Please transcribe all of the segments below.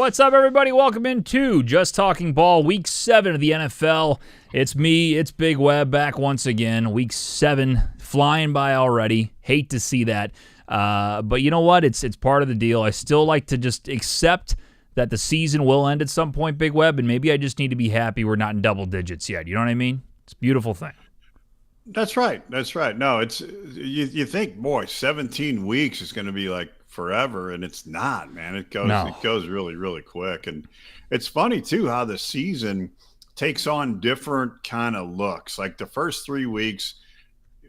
What's up, everybody? Welcome into Just Talking Ball, Week 7 of the NFL. It's me, it's Big Web, back once again. Week 7, flying by already. Hate to see that. But you know what? It's part of the deal. I still like to just accept that the season will end at some point, Big Web, and maybe I just need to be happy we're not in double digits yet. You know what I mean? It's a beautiful thing. That's right. No, it's you think, boy, 17 weeks is going to be like forever, and it's not, man. It goes really, really quick. And it's funny too how the season takes on different kind of looks. Like the first 3 weeks,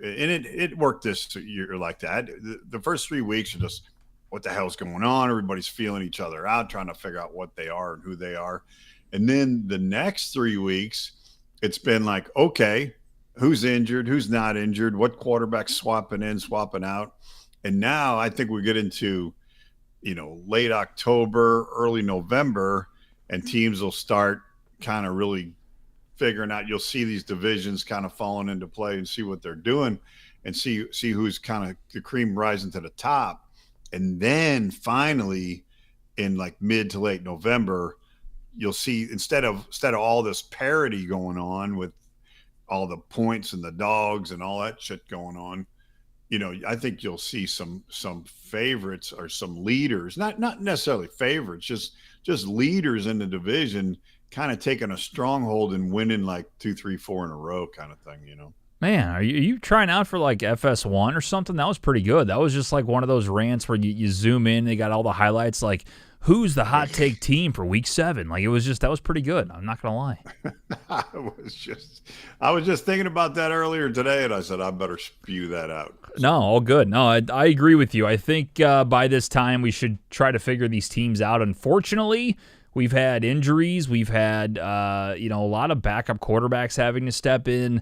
and it worked this year like that. The first 3 weeks are just what the hell's going on? Everybody's feeling each other out, trying to figure out what they are and who they are. And then the next 3 weeks, it's been like, okay, who's injured, who's not injured, what quarterback's swapping in, swapping out. And now I think we get into, late October, early November, and teams will start kind of really figuring out. You'll see these divisions kind of falling into play and see what they're doing and see who's kind of the cream rising to the top. And then finally in like mid to late November, you'll see instead of all this parity going on with all the points and the dogs and all that shit going on, I think you'll see some favorites or some leaders, not necessarily favorites, just leaders in the division kind of taking a stronghold and winning like 2, 3, 4 in a row kind of thing, Man, are you trying out for like FS1 or something? That was pretty good. That was just like one of those rants where you zoom in, they got all the highlights, like who's the hot take team for Week 7? Like that was pretty good. I'm not gonna lie. I was just thinking about that earlier today, and I said I better spew that out. No, all good. No, I agree with you. I think by this time we should try to figure these teams out. Unfortunately, we've had injuries. We've had a lot of backup quarterbacks having to step in.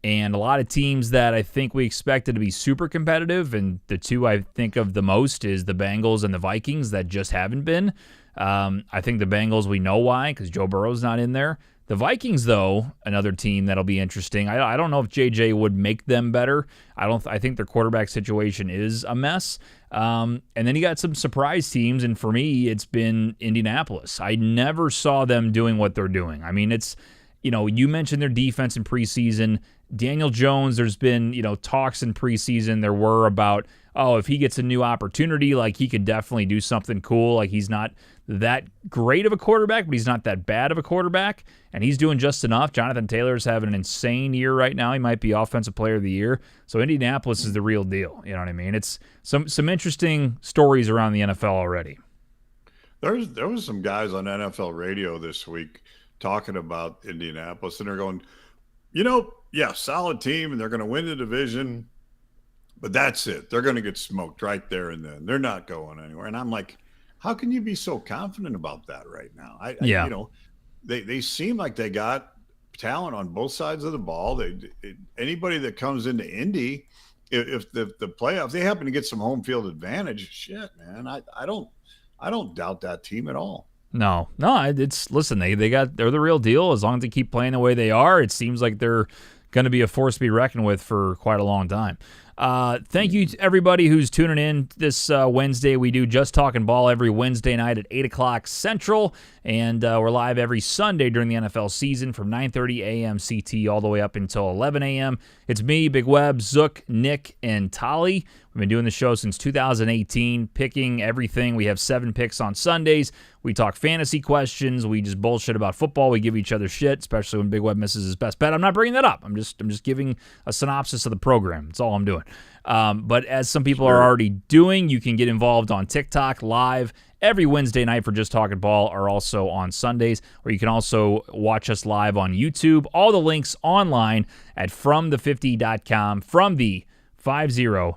And a lot of teams that I think we expected to be super competitive, and the two I think of the most is the Bengals and the Vikings that just haven't been. I think the Bengals, we know why, because Joe Burrow's not in there. The Vikings, though, another team that'll be interesting. I don't know if JJ would make them better. I think their quarterback situation is a mess. And then you got some surprise teams, and for me, it's been Indianapolis. I never saw them doing what they're doing. I mean, it's, you mentioned their defense in preseason. Daniel Jones, there's been, talks in preseason there were about, if he gets a new opportunity, like he could definitely do something cool. Like he's not that great of a quarterback, but he's not that bad of a quarterback, and he's doing just enough. Jonathan Taylor's having an insane year right now. He might be Offensive Player of the Year. So Indianapolis is the real deal. You know what I mean? It's some interesting stories around the NFL already. There was some guys on NFL radio this week talking about Indianapolis, and they're going, solid team, and they're going to win the division, but that's it. They're going to get smoked right there and then. They're not going anywhere. And I'm like, how can you be so confident about that right now? They seem like they got talent on both sides of the ball. Anybody that comes into Indy, if the playoffs, they happen to get some home field advantage, shit, man, I don't doubt that team at all. No, it's listen, they're the real deal. As long as they keep playing the way they are, it seems like they're going to be a force to be reckoned with for quite a long time. Thank you to everybody who's tuning in this Wednesday. We do Just Talking Ball every Wednesday night at 8 o'clock Central, and we're live every Sunday during the NFL season from 9:30 a.m. CT all the way up until 11 a.m. It's me, Big Web, Zook, Nick, and Tolly. We've been doing the show since 2018, picking everything. We have 7 picks on Sundays. We talk fantasy questions. We just bullshit about football. We give each other shit, especially when Big Web misses his best bet. I'm not bringing that up. I'm just giving a synopsis of the program. That's all I'm doing. But as some people are already doing, you can get involved on TikTok live every Wednesday night for Just Talking Ball, or also on Sundays, or you can also watch us live on YouTube. All the links online at fromthe50.com, from the 50.com.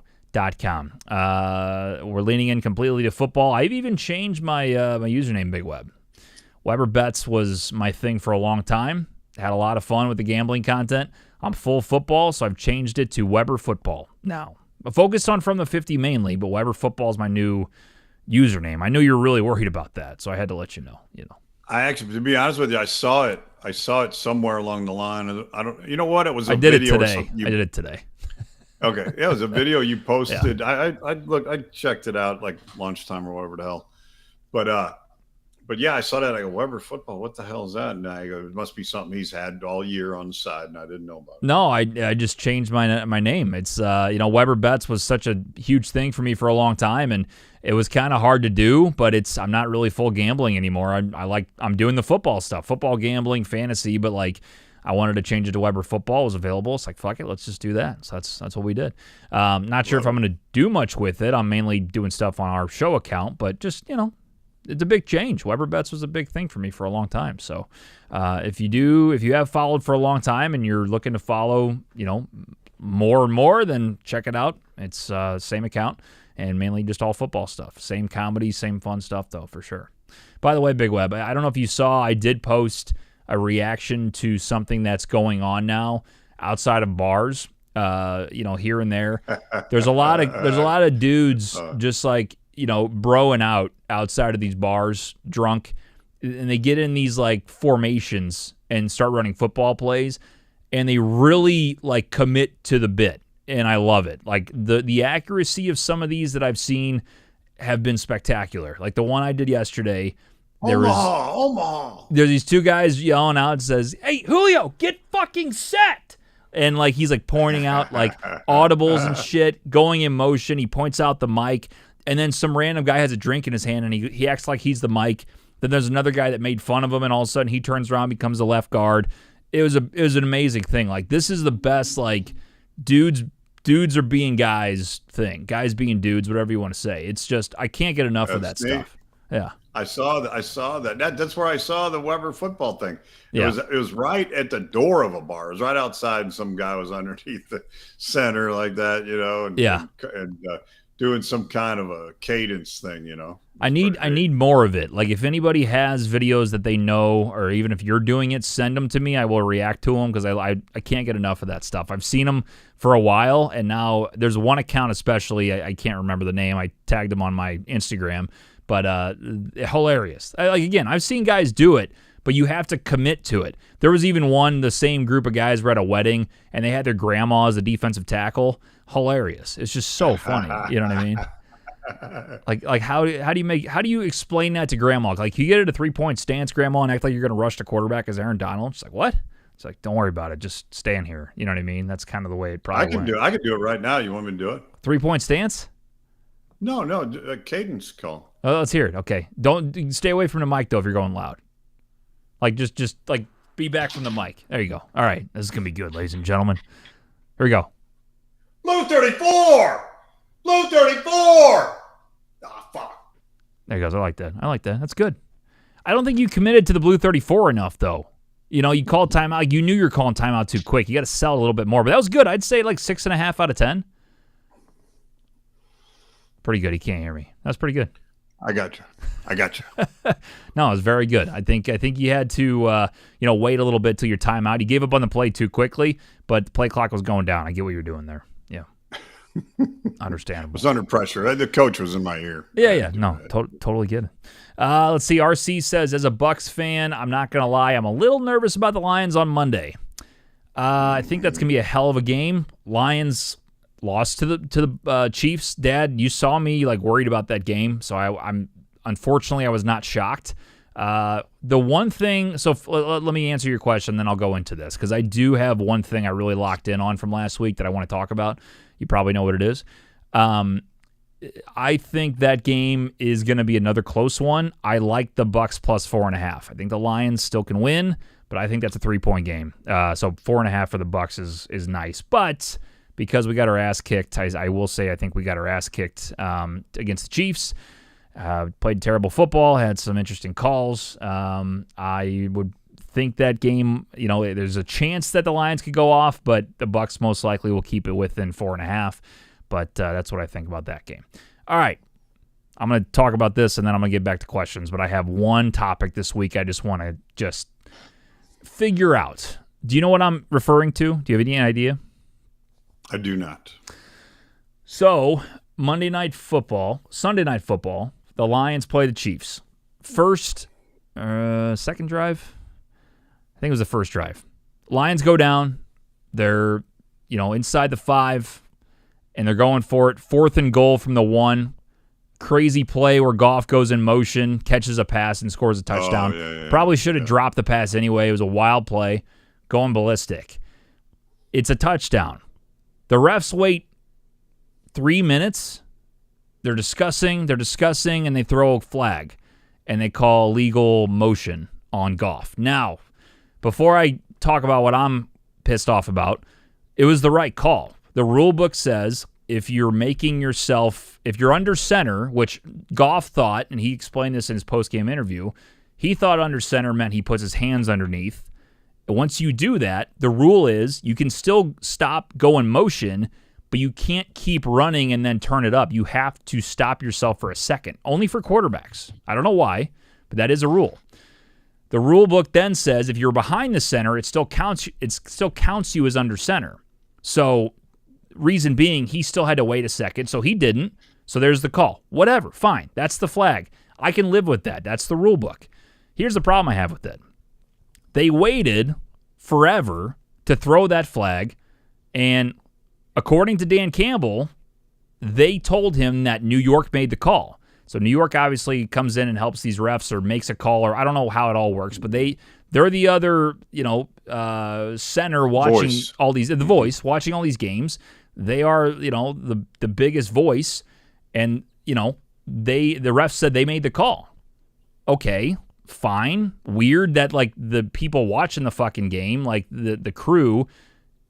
We're leaning in completely to football. I've even changed my username, Big Web. Weber Bets was my thing for a long time. Had a lot of fun with the gambling content. I'm full football, so I've changed it to Weber Football now. I'm focused on From the 50 mainly, but Weber Football is my new username. I knew you were really worried about that, so I had to let you know. I actually, to be honest with you, I saw it somewhere along the line. I don't. You know what? It was. I did it today. I did it today. Okay, yeah, it was a video you posted. Yeah. I checked it out like lunchtime or whatever the hell. But but yeah, I saw that. I go, Weber football. What the hell is that? And I go, it must be something he's had all year on the side, and I didn't know about it. No, I just changed my name. It's Weber Bets was such a huge thing for me for a long time, and it was kind of hard to do. But I'm not really full gambling anymore. I'm doing the football stuff, football gambling, fantasy, but like. I wanted to change it to Weber Football. It was available. It's like, fuck it, let's just do that. So that's what we did. Not sure if I'm going to do much with it. I'm mainly doing stuff on our show account, but just, it's a big change. Weber Bets was a big thing for me for a long time. So if you have followed for a long time and you're looking to follow, more and more, then check it out. It's same account and mainly just all football stuff. Same comedy, same fun stuff, though, for sure. By the way, Big Web, I don't know if you saw, I did post a reaction to something that's going on now outside of bars, here and there. There's a lot of dudes just like, broing out outside of these bars, drunk, and they get in these like formations and start running football plays, and they really like commit to the bit, and I love it. Like the accuracy of some of these that I've seen have been spectacular. Like the one I did yesterday. Omaha. There's these two guys yelling out and says, "Hey, Julio, get fucking set!" And like he's like pointing out like audibles and shit, going in motion. He points out the mic, and then some random guy has a drink in his hand, and he acts like he's the mic. Then there's another guy that made fun of him, and all of a sudden he turns around, becomes the left guard. It was an amazing thing. Like this is the best like dudes are being guys thing, guys being dudes, whatever you want to say. It's just I can't get enough of that stuff. Yeah. I saw that. That's where I saw the Weber football thing. It was right at the door of a bar. It was right outside, and some guy was underneath the center like that, and doing some kind of a cadence thing, I need more of it. Like if anybody has videos that they know, or even if you're doing it, send them to me. I will react to them because I can't get enough of that stuff. I've seen them for a while, and now there's one account especially. I can't remember the name. I tagged them on my Instagram. But hilarious. Again, I've seen guys do it, but you have to commit to it. There was even the same group of guys were at a wedding, and they had their grandma as a defensive tackle. Hilarious. It's just so funny. You know what I mean? Like how do you explain that to grandma? Like you get at a 3-point stance, grandma, and act like you're going to rush the quarterback as Aaron Donald. She's like, what? It's like, don't worry about it. Just stand here. You know what I mean? That's kind of the way it probably went. I can do it right now. You want me to do it? 3-point stance? No, cadence call. Oh, let's hear it. Okay. Don't stay away from the mic, though, if you're going loud. Like, just like, be back from the mic. There you go. All right. This is going to be good, ladies and gentlemen. Here we go. Blue 34! Blue 34! Fuck. There he goes. I like that. That's good. I don't think you committed to the Blue 34 enough, though. You called timeout. Like, you knew you were calling timeout too quick. You got to sell a little bit more. But that was good. I'd say like 6.5 out of 10. Pretty good. He can't hear me. That's pretty good. I got you. No, it was very good. I think you had to wait a little bit till your timeout. You gave up on the play too quickly, but the play clock was going down. I get what you're doing there. Yeah, understandable. I was under pressure. The coach was in my ear. Yeah. No, totally get it. Let's see. RC says, as a Bucks fan, I'm not gonna lie, I'm a little nervous about the Lions on Monday. I think that's gonna be a hell of a game. Lions lost to the Chiefs. Dad, you saw me like worried about that game, so I'm unfortunately I was not shocked. The one thing, so let me answer your question, then I'll go into this because I do have one thing I really locked in on from last week that I want to talk about. You probably know what it is. I think that game is going to be another close one. I like the Bucks plus 4.5. I think the Lions still can win, but I think that's a 3-point game. So 4.5 for the Bucks is nice, but because we got our ass kicked, I will say I think we got our ass kicked against the Chiefs. Played terrible football, had some interesting calls. I would think that game, there's a chance that the Lions could go off, but the Bucks most likely will keep it within 4.5. But that's what I think about that game. All right. I'm going to talk about this, and then I'm going to get back to questions. But I have one topic this week I just want to figure out. Do you know what I'm referring to? Do you have any idea? I do not. So, Sunday Night Football, the Lions play the Chiefs. Second drive? I think it was the first drive. Lions go down. They're, inside the 5, and they're going for it. 4th and goal from the 1. crazy play where Goff goes in motion, catches a pass, and scores a touchdown. Probably should have dropped the pass anyway. It was a wild play, going ballistic. It's a touchdown. The refs wait 3 minutes. They're discussing, and they throw a flag, and they call legal motion on Goff. Now, before I talk about what I'm pissed off about, it was the right call. The rule book says if you're under center, which Goff thought, and he explained this in his post-game interview, he thought under center meant he puts his hands underneath. Once you do that, the rule is you can still stop, go in motion, but you can't keep running and then turn it up. You have to stop yourself for a second, only for quarterbacks. I don't know why, but that is a rule. The rule book then says if you're behind the center, it still counts you as under center. So reason being, he still had to wait a second, so he didn't. So there's the call. Whatever, fine. That's the flag. I can live with that. That's the rule book. Here's the problem I have with it. They waited forever to throw that flag, and according to Dan Campbell, they told him that New York made the call. So New York obviously comes in and helps these refs or makes a call, or I don't know how it all works, but they're the other, center watching the voice watching all these games. They are, the biggest voice, and the refs said they made the call. Okay, fine. Weird that like the people watching the fucking game, like the crew,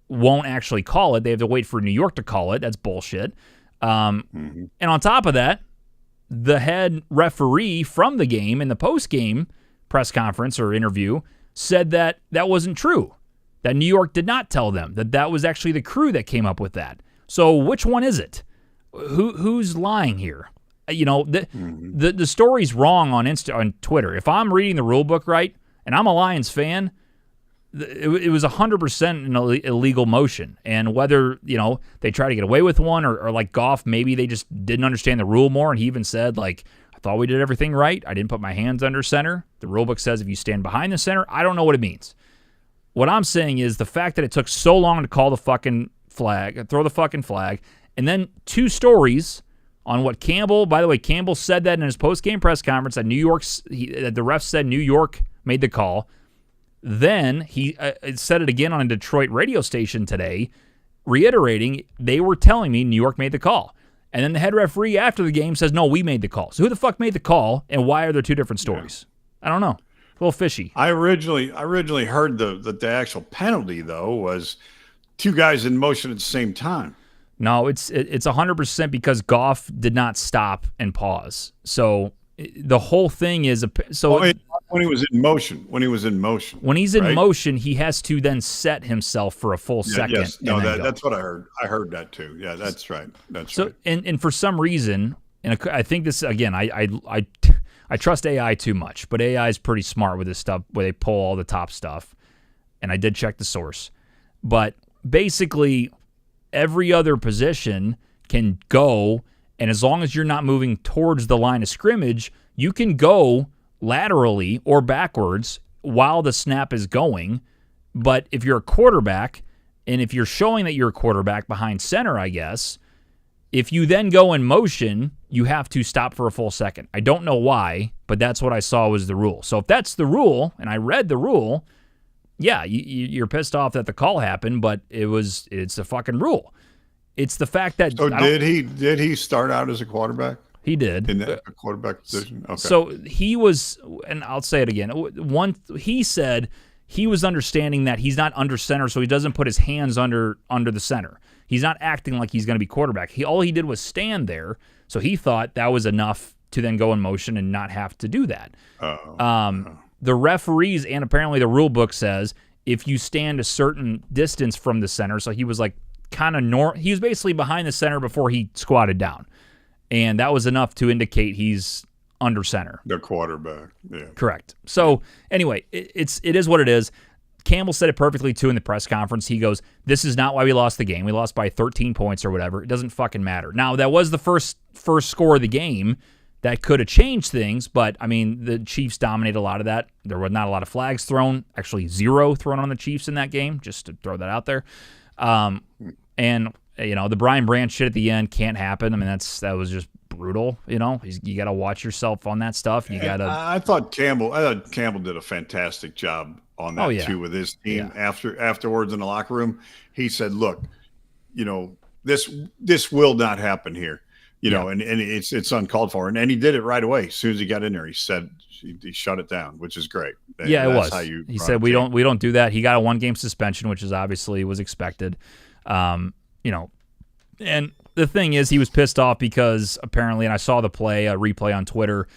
won't actually call it. They have to wait for New York to call it. That's bullshit. And on top of that, the head referee from the game in the post-game press conference or interview said that wasn't true, that New York did not tell them, that was actually the crew that came up with that. So which one is it? Who's lying here? The story's wrong on Twitter. If I'm reading the rule book right, and I'm a Lions fan, it was 100% an illegal motion. And whether, they try to get away with one or like Goff, maybe they just didn't understand the rule more. And he even said, like, I thought we did everything right. I didn't put my hands under center. The rule book says if you stand behind the center, I don't know what it means. What I'm saying is the fact that it took so long to call the fucking flag, throw the fucking flag, and then 2 stories on what Campbell, by the way, Campbell said that in his post-game press conference that that the ref said New York made the call. Then he said it again on a Detroit radio station today, reiterating they were telling me New York made the call. And then the head referee after the game says, no, we made the call. So who the fuck made the call, and why are there 2 different stories? Yeah. I don't know. A little fishy. I originally heard the actual penalty, though, was 2 guys in motion at the same time. No, it's 100% because Goff did not stop and pause. So the whole thing is when he was in motion. When he's in motion, he has to then set himself for a full second. Yes, no, that's what I heard. I heard that too. Yeah, that's right. That's right. And for some reason, and I think this again, I trust AI too much, but AI is pretty smart with this stuff where they pull all the top stuff, and I did check the source. But basically, every other position can go, and as long as you're not moving towards the line of scrimmage, you can go laterally or backwards while the snap is going. But if you're a quarterback, and if you're showing that you're a quarterback behind center, I guess, if you then go in motion, you have to stop for a full second. I don't know why, but that's what I saw was the rule. So if that's the rule, and I read the rule, yeah, you're pissed off that the call happened, but it's a fucking rule. It's the fact that did he start out as a quarterback? He did. In that quarterback position? Okay. So he was, and I'll say it again, he said he was understanding that he's not under center, so he doesn't put his hands under the center. He's not acting like he's going to be quarterback. All he did was stand there, so he thought that was enough to then go in motion and not have to do that. The referees, and apparently the rule book says, if you stand a certain distance from the center, so he was like he was basically behind the center before he squatted down. And that was enough to indicate he's under center. The quarterback, yeah. Correct. So anyway, it is what it is. Campbell said it perfectly, too, in the press conference. He goes, this is not why we lost the game. We lost by 13 points or whatever. It doesn't fucking matter. Now, that was the first score of the game. That could have changed things, but, I mean, the Chiefs dominated a lot of that. There were not a lot of flags thrown. Actually, 0 thrown on the Chiefs in that game, just to throw that out there. And, the Brian Branch shit at the end can't happen. I mean, that was just brutal. You know, you got to watch yourself on that stuff. You got to. I thought Campbell did a fantastic job on that too with his team. Afterwards in the locker room, he said, "Look, you know, this will not happen here. You know, and it's uncalled for." And he did it right away. As soon as he got in there, he said he shut it down, which is great. Yeah, it was. He said we don't do that. He got a 1-game suspension, which is obviously was expected. You know, and the thing is, he was pissed off because apparently, and I saw the replay on Twitter.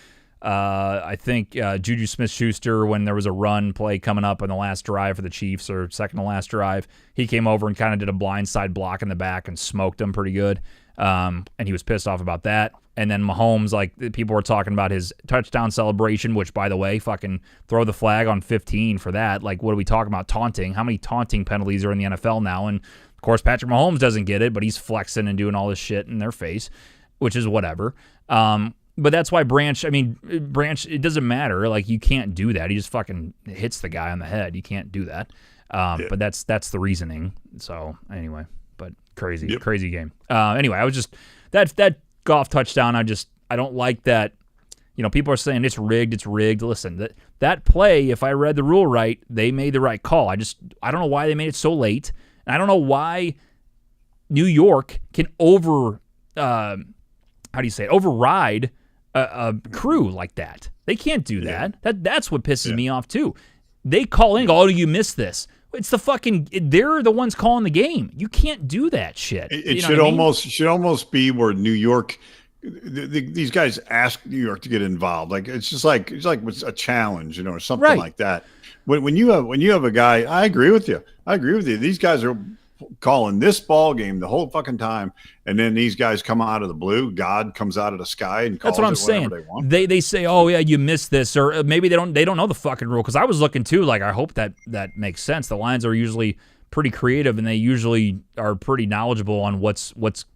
I think Juju Smith-Schuster, when there was a run play coming up on the last drive for the Chiefs, or second to last drive, he came over and kind of did a blindside block in the back and smoked him pretty good. And he was pissed off about that. And then Mahomes, like, people were talking about his touchdown celebration, which, by the way, fucking throw the flag on 15 for that. Like, what are we talking about? Taunting. How many taunting penalties are in the NFL now? And, of course, Patrick Mahomes doesn't get it, but he's flexing and doing all this shit in their face, which is whatever. But that's why Branch, it doesn't matter. Like, you can't do that. He just fucking hits the guy on the head. You can't do that. But that's the reasoning. So, anyway, but crazy game. Anyway, I was just, that Goff touchdown, I don't like that. You know, people are saying it's rigged. Listen, that play, if I read the rule right, they made the right call. I don't know why they made it so late. And I don't know why New York can override a crew like that. They can't do that. That's what pisses me off too. They call in, oh, you missed this. It's they're the ones calling the game. You can't do that shit. It should almost be where New York, these guys ask New York to get involved. Like it's like a challenge, you know, or something like that. When you have a guy, I agree with you. These guys are calling this ball game the whole fucking time, and then these guys come out of the blue. God comes out of the sky and calls. That's what I'm saying. They want. They say, oh yeah, you missed this, or maybe they don't know the fucking rule. Because I was looking too. Like, I hope that makes sense. The Lions are usually pretty creative, and they usually are pretty knowledgeable on what's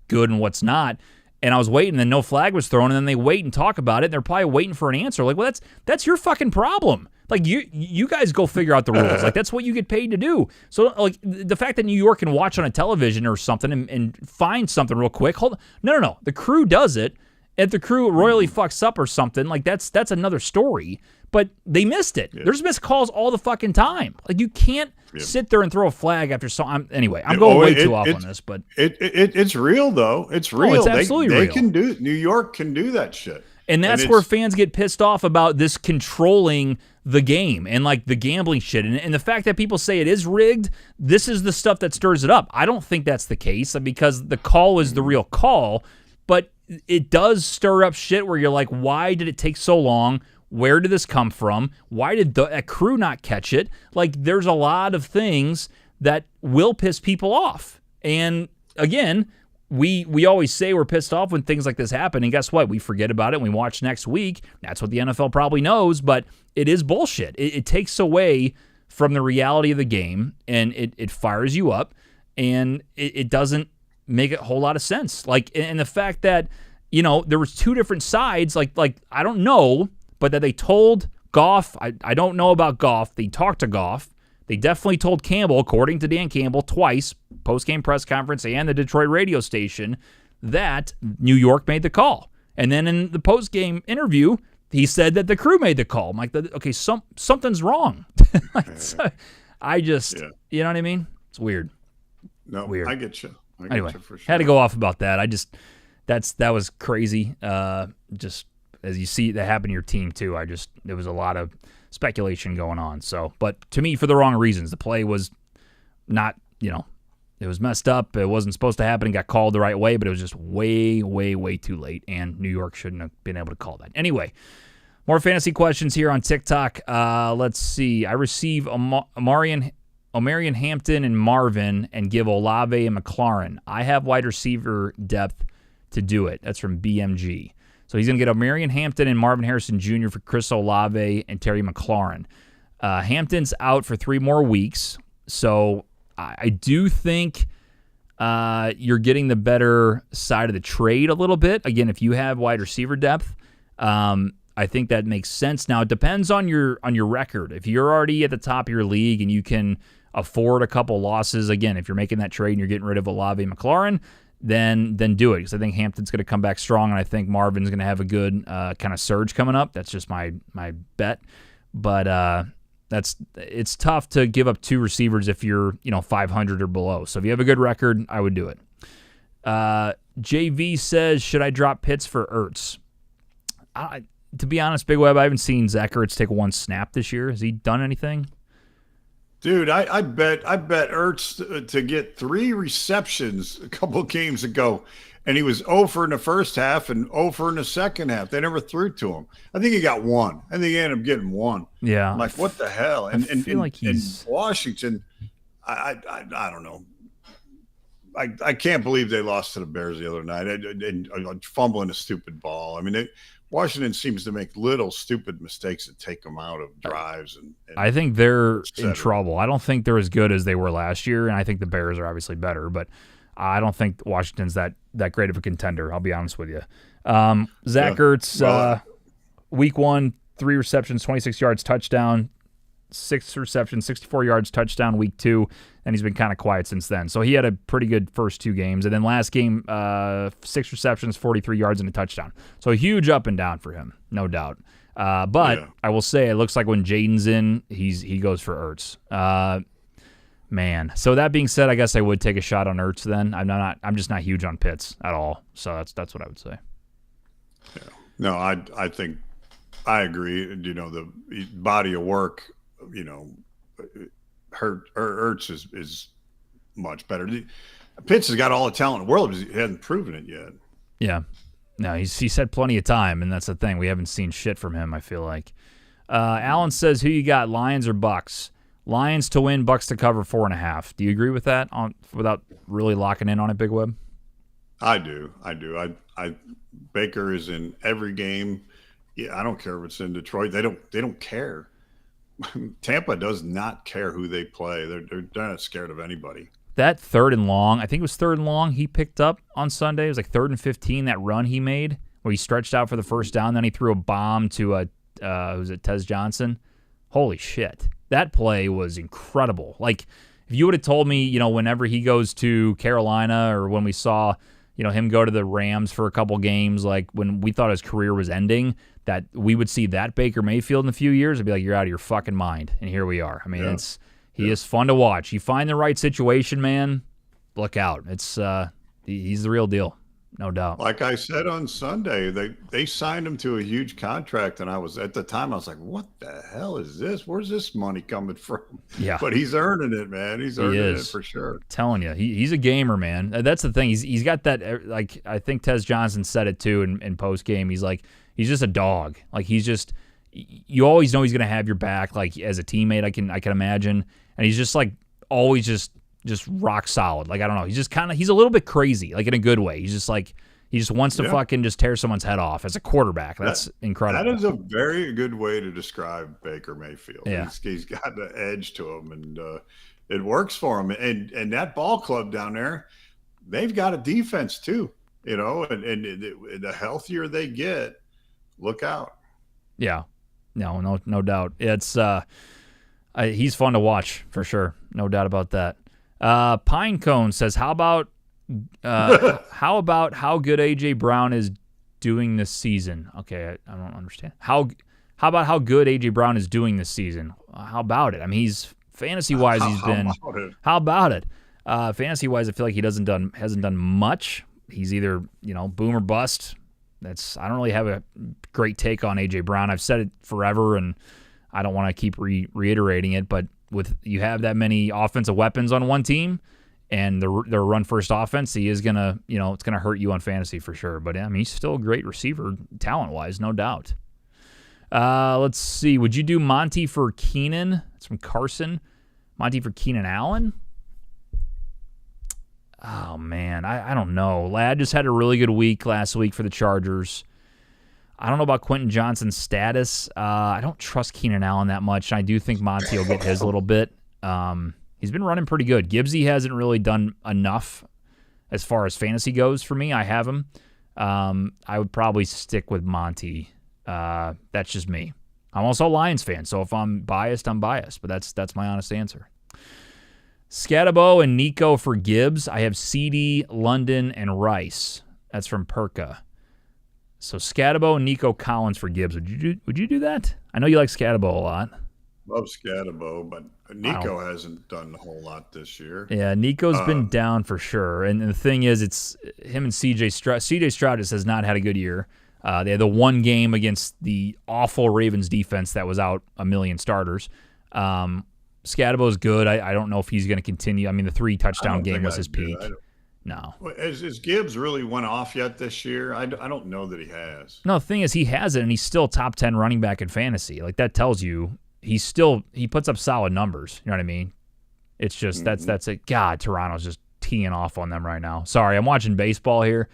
good and what's not. And I was waiting, and then no flag was thrown, and then they wait and talk about it. And they're probably waiting for an answer. Like, well, that's your fucking problem. Like, you guys go figure out the rules. Like, that's what you get paid to do. So, like, the fact that New York can watch on a television or something and find something real quick. No. The crew does it. If the crew royally fucks up or something, like, that's another story. But they missed it. There's missed calls all the fucking time. Like, you can't sit there and throw a flag after anyway, I'm going way too off on this, but it's real though. It's real. It's absolutely real. They can do. New York can do that shit. And that's where fans get pissed off about this controlling the game and, like, the gambling shit. And the fact that people say it is rigged, this is the stuff that stirs it up. I don't think that's the case because the call is the real call, but it does stir up shit where you're like, why did it take so long? Where did this come from? Why did a crew not catch it? Like, there's a lot of things that will piss people off. And, again, we always say we're pissed off when things like this happen, and guess what? We forget about it and we watch next week. That's what the NFL probably knows, but it is bullshit. It takes away from the reality of the game, and it fires you up, and it doesn't make a whole lot of sense. Like, and the fact that, you know, there was two different sides, like I don't know, but that they told Goff, I don't know about Goff, they talked to Goff. They definitely told Campbell, according to Dan Campbell, twice, post-game press conference and the Detroit radio station, that New York made the call. And then in the post-game interview, he said that the crew made the call. I'm like, okay, something's wrong. I just, you know what I mean? It's weird. No, weird. I get you. Anyway, for sure. Had to go off about that. That was crazy. Just as you see that happen to your team too. There was a lot of speculation going on. So, but to me, for the wrong reasons. The play was not, you know, it was messed up. It wasn't supposed to happen and got called the right way, but it was just way, way, way too late, and New York shouldn't have been able to call that. Anyway, more fantasy questions here on TikTok. Let's see. I receive Omarion Hampton and Marvin and give Olave and McLaurin. I have wide receiver depth to do it. That's from BMG. So he's going to get Omarion Hampton and Marvin Harrison Jr. for Chris Olave and Terry McLaurin. Hampton's out for 3 more weeks, so I do think you're getting the better side of the trade a little bit. Again, if you have wide receiver depth, I think that makes sense. Now, it depends on your record. If you're already at the top of your league and you can afford a couple losses, again, if you're making that trade and you're getting rid of Olave and McLaurin, then do it, because I think Hampton's going to come back strong, and I think Marvin's going to have a good kind of surge coming up. That's just my bet. But it's tough to give up 2 receivers if you're 500 or below. So if you have a good record, I would do it. JV says, should I drop Pitts for Ertz? To be honest, Big Web, I haven't seen Zach Ertz take 1 snap this year. Has he done anything? Dude, I bet Ertz to get 3 receptions a couple of games ago, and he was 0 for in the first half and 0 for in the second half. They never threw to him. I think he got 1. I think he ended up getting 1. Yeah, I'm like, what the hell? And I feel like he's in Washington. I don't know. I can't believe they lost to the Bears the other night and fumbling a stupid ball. I mean, Washington seems to make little stupid mistakes that take them out of drives. And I think they're in trouble. I don't think they're as good as they were last year, and I think the Bears are obviously better, but I don't think Washington's that great of a contender, I'll be honest with you. Zach Ertz, week 1, 3 receptions, 26 yards, touchdown. 6 receptions, 64 yards, touchdown week 2, and he's been kind of quiet since then. So he had a pretty good first 2 games, and then last game, 6 receptions, 43 yards, and a touchdown. So a huge up and down for him, no doubt. But I will say, it looks like when Jaden's in, he goes for Ertz. Man. So that being said, I guess I would take a shot on Ertz then. I'm just not huge on Pitts at all. So that's what I would say. Yeah. No, I think I agree. The body of work, Ertz is much better. Pitts has got all the talent in the world, but he hasn't proven it yet. Yeah. No, he's had plenty of time, and that's the thing. We haven't seen shit from him, I feel like. Alan says, who you got, Lions or Bucks? Lions to win, Bucks to cover 4.5. Do you agree with that without really locking in on it, Big Web? I do. Baker is in every game. Yeah, I don't care if it's in Detroit. They don't care. Tampa does not care who they play. They're not scared of anybody. That 3rd and long, I think it was 3rd and long he picked up on Sunday. It was like 3rd and 15, that run he made where he stretched out for the first down. Then he threw a bomb to was it Tez Johnson? Holy shit. That play was incredible. Like, if you would have told me, whenever he goes to Carolina, or when we saw, him go to the Rams for a couple games, like when we thought his career was ending, that we would see that Baker Mayfield in a few years, I'd be like, you're out of your fucking mind. And here we are. I mean, he is fun to watch. You find the right situation, man, look out. It's he's the real deal. No doubt. Like I said on Sunday, they signed him to a huge contract, and I was like, what the hell is this? Where's this money coming from? Yeah. But he's earning it, man. He's earning it for sure. I'm telling you, he's a gamer, man. That's the thing. He's got that, like, I think Tez Johnson said it too in post game. He's like, he's just a dog. Like, you always know he's gonna have your back, like as a teammate. I can imagine, and he's just like always just rock solid. Like, I don't know. He's a little bit crazy, like in a good way. He's just like, he just wants to fucking just tear someone's head off as a quarterback. That's incredible. That is a very good way to describe Baker Mayfield. Yeah. He's got the edge to him, and it works for him. And that ball club down there, they've got a defense too, and the healthier they get, look out. Yeah. No doubt. It's he's fun to watch for sure. No doubt about that. Pinecone says, how about how good AJ Brown is doing this season? Okay, I don't understand. How about how good AJ Brown is doing this season? How about it? I mean, he's fantasy wise, how about it? Fantasy wise, I feel like he hasn't done much. He's either boom or bust. I don't really have a great take on AJ Brown. I've said it forever, and I don't want to keep reiterating it, but with you have that many offensive weapons on one team and their run first offense, he is gonna, it's gonna hurt you on fantasy for sure. But I mean, he's still a great receiver talent wise, no doubt. Let's see. Would you do Monty for Keenan? It's from Carson. Monty for Keenan Allen? Oh man, I don't know. Ladd just had a really good week last week for the Chargers. I don't know about Quentin Johnson's status. I don't trust Keenan Allen that much. I do think Monty will get his a little bit. He's been running pretty good. Gibbsy hasn't really done enough as far as fantasy goes for me. I have him. I would probably stick with Monty. That's just me. I'm also a Lions fan, so if I'm biased, I'm biased. But that's my honest answer. Scatabo and Nico for Gibbs. I have CD, London, and Rice. That's from Perka. So Scatabo and Nico Collins for Gibbs. Would you do that? I know you like Scatabo a lot. Love Scatabo, but Nico hasn't done a whole lot this year. Yeah, Nico's been down for sure. And the thing is, it's him and CJ Stroud. CJ Stroud just has not had a good year. They had the one game against the awful Ravens defense that was out a million starters. Scatabo's good. I don't know if he's going to continue. I mean, the 3-touchdown game was his peak. No. Has Gibbs really went off yet this year? I don't know that he has. No, the thing is, he has it, and he's still top 10 running back in fantasy. Like, that tells you he puts up solid numbers. You know what I mean? It's just that's it. God, Toronto's just teeing off on them right now. Sorry, I'm watching baseball here.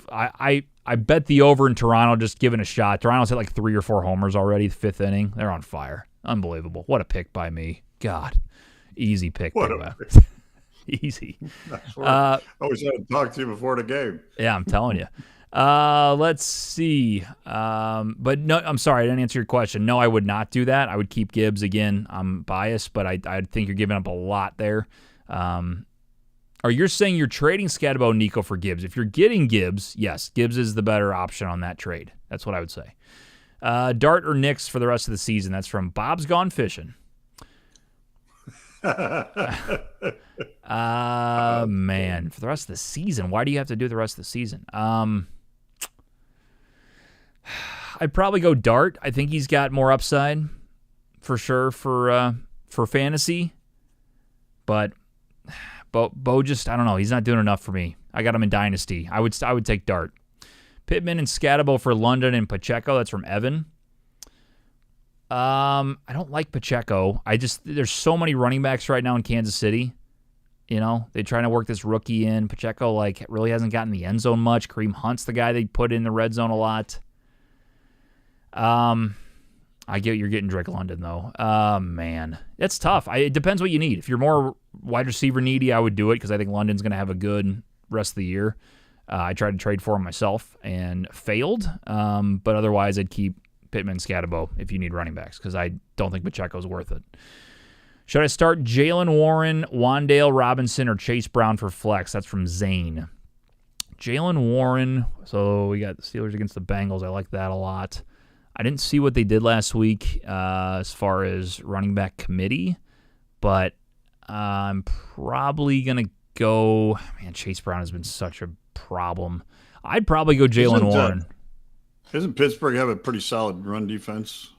I bet the over in Toronto, just giving a shot. Toronto's hit like 3 or 4 homers already, the 5th inning. They're on fire. Unbelievable. What a pick by me. God. Easy pick. Easy. I wish I had talked to you before the game. Yeah, I'm telling you. Let's see. But no, I'm sorry, I didn't answer your question. No, I would not do that. I would keep Gibbs. Again, I'm biased, but I think you're giving up a lot there. Or you're saying you're trading Scatabo and Nico for Gibbs. If you're getting Gibbs, yes, Gibbs is the better option on that trade. That's what I would say. Dart or Knicks for the rest of the season. That's from Bob's Gone Fishing. Man, for the rest of the season, why do you have to do the rest of the season? I'd probably go Dart. I think he's got more upside for sure for fantasy, but Bo just, I don't know, he's not doing enough for me. I got him in Dynasty. I would take Dart. Pittman and Scatabo for London and Pacheco. That's from Evan. I don't like Pacheco. There's so many running backs right now in Kansas City. You know, they're trying to work this rookie in. Pacheco, really hasn't gotten the end zone much. Kareem Hunt's the guy they put in the red zone a lot. I get you're getting Drake London, though. Man. It's tough. It depends what you need. If you're more wide receiver needy, I would do it because I think London's going to have a good rest of the year. I tried to trade for him myself and failed. But otherwise, I'd keep Pittman, Scatabo if you need running backs because I don't think Pacheco's worth it. Should I start Jalen Warren, Wan'Dale Robinson, or Chase Brown for flex? That's from Zane. Jalen Warren, so we got the Steelers against the Bengals. I like that a lot. I didn't see what they did last week as far as running back committee, but I'm probably going to go, man, Chase Brown has been such a problem. I'd probably go Jalen Warren. Doesn't Pittsburgh have a pretty solid run defense?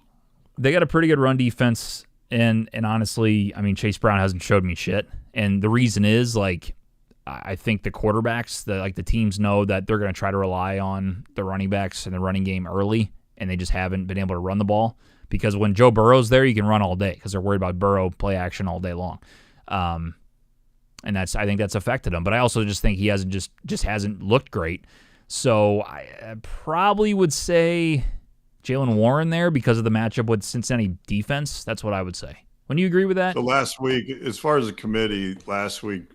They got a pretty good run defense, and honestly, I mean, Chase Brown hasn't showed me shit. And the reason is, I think the quarterbacks, the teams know that they're going to try to rely on the running backs and the running game early, and they just haven't been able to run the ball. Because when Joe Burrow's there, you can run all day because they're worried about Burrow play action all day long. And I think that's affected him. But I also just think he hasn't looked great. So I probably would say Jalen Warren there because of the matchup with Cincinnati defense. That's what I would say. Wouldn't you agree with that? So last week, as far as the committee,